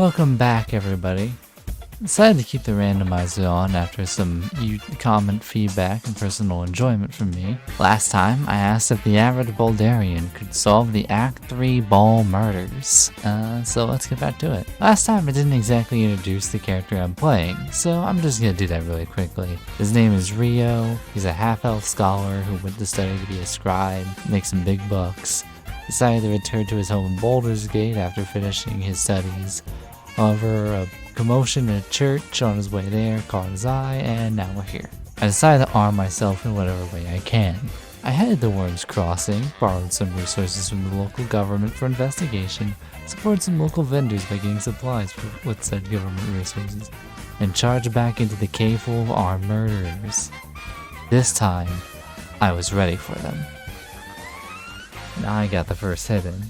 Welcome back, everybody. Decided to keep the randomizer on after some comment feedback and personal enjoyment from me. Last time, I asked if the average Baldurian could solve the Act 3 ball murders. So let's get back to it. Last time, I didn't exactly introduce the character I'm playing, so I'm just gonna do that really quickly. His name is Rio. He's a half-elf scholar who went to study to be a scribe, make some big bucks. Decided to return to his home in Baldur's Gate after finishing his studies. However, a commotion in a church on his way there caught his eye, and now we're here. I decided to arm myself in whatever way I can. I headed to Worm's Crossing, borrowed some resources from the local government for investigation, supported some local vendors by getting supplies with said government resources, and charged back into the cave full of armed murderers. This time, I was ready for them. And I got the first hit in.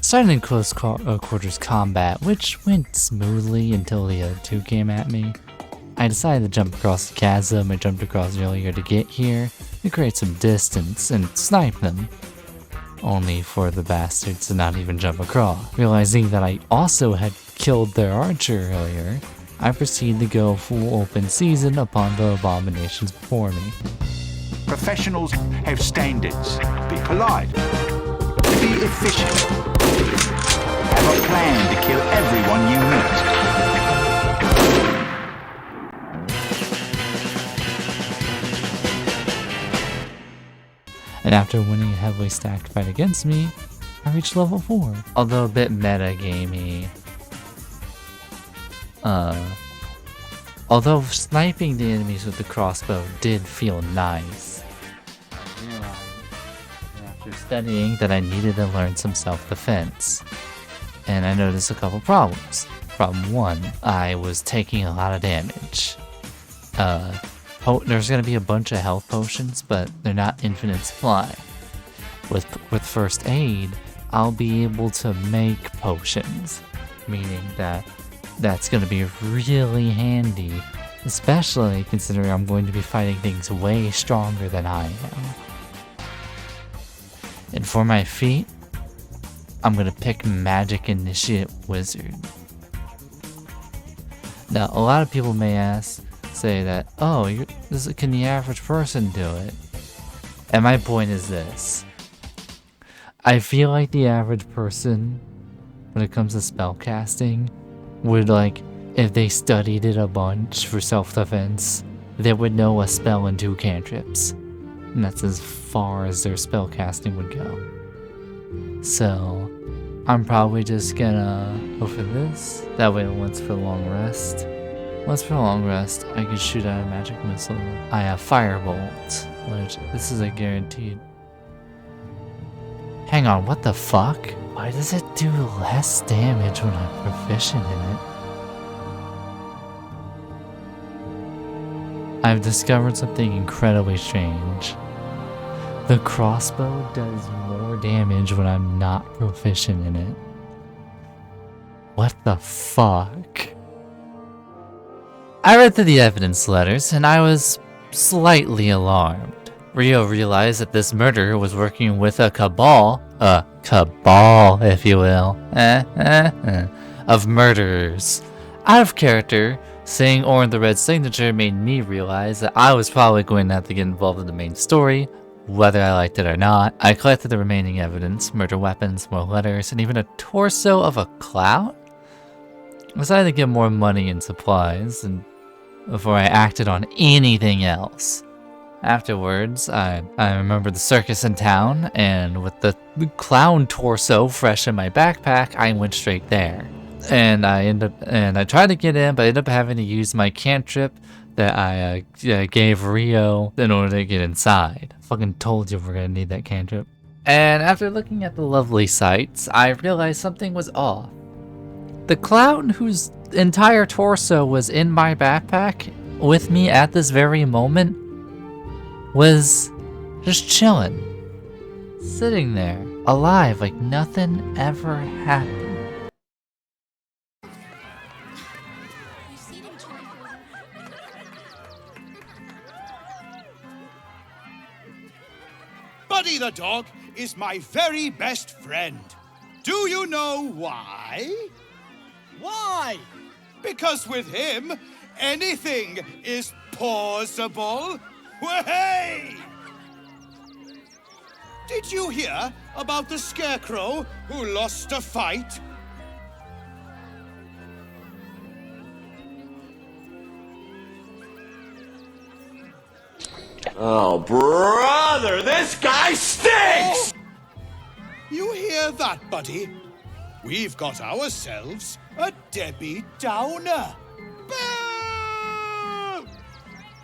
Started in close quarters combat, which went smoothly until the other two came at me. I decided to jump across the chasm I jumped across earlier to get here, to create some distance and snipe them. Only for the bastards to not even jump across. Realizing that I also had killed their archer earlier, I proceeded to go full open season upon the abominations before me. Professionals have standards. Be polite. Be efficient. Have a plan to kill everyone you meet. And after winning a heavily stacked fight against me, I reached level 4. Although a bit meta-gamey. Although sniping the enemies with the crossbow did feel nice, I realized after studying that I needed to learn some self-defense. And I noticed a couple problems. Problem 1, I was taking a lot of damage. There's gonna be a bunch of health potions, but they're not infinite supply. With first aid, I'll be able to make potions, meaning that's gonna be really handy, especially considering I'm going to be fighting things way stronger than I am. And for my feat, I'm gonna pick Magic Initiate Wizard. Now, a lot of people may say that, oh, can the average person do it? And my point is this. I feel like the average person, when it comes to spellcasting, would if they studied it a bunch for self-defense, they would know a spell and 2 cantrips. And that's as far as their spellcasting would go. So, I'm probably just gonna go for this. That way, once for long rest, I can shoot out a magic missile. I have Firebolt, which this is a guaranteed. Hang on, what the fuck? Why does it do less damage when I'm proficient in it? I've discovered something incredibly strange. The crossbow does more damage when I'm not proficient in it. What the fuck? I read through the evidence letters and I was slightly alarmed. Rio realized that this murderer was working with a cabal, if you will, of murderers. Out of character, seeing Orin the Red signature made me realize that I was probably going to have to get involved in the main story, whether I liked it or not. I collected the remaining evidence, murder weapons, more letters, and even a torso of a clown. I decided to get more money and supplies before I acted on anything else. Afterwards, I remembered the circus in town, and with the clown torso fresh in my backpack, I went straight there. And I tried to get in, but I ended up having to use my cantrip that I gave Rio in order to get inside. Fucking told you we're gonna need that cantrip. And after looking at the lovely sights, I realized something was off. The clown whose entire torso was in my backpack with me at this very moment was just chilling, sitting there, alive like nothing ever happened. Buddy the dog is my very best friend. Do you know why? Why? Because with him, anything is possible. Way! Did you hear about the scarecrow who lost a fight? Oh, brother, this guy stinks! You hear that, buddy? We've got ourselves a Debbie Downer. Boo!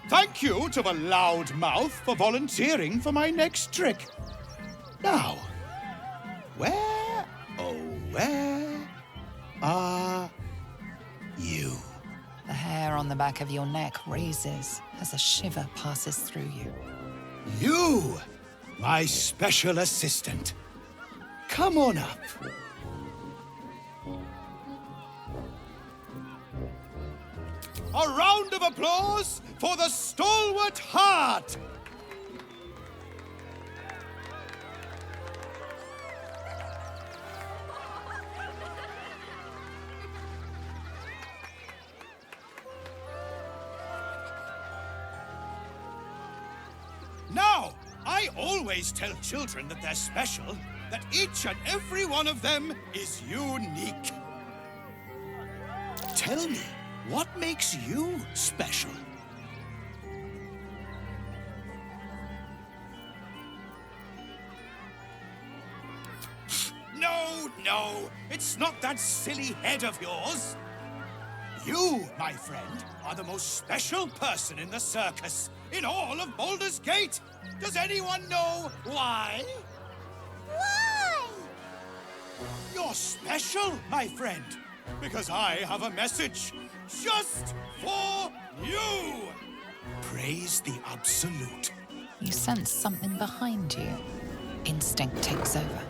Thank you to the loud mouth for volunteering for my next trick. Now, where, oh, where are you? The hair on the back of your neck raises as a shiver passes through you. You, my special assistant. Come on up. A round of applause for the stalwart heart. Now, I always tell children that they're special, that each and every one of them is unique. Tell me, what makes you special? No, it's not that silly head of yours. You, my friend, are the most special person in the circus, in all of Baldur's Gate. Does anyone know why? Why? You're special, my friend, because I have a message just for you. Praise the Absolute. You sense something behind you. Instinct takes over.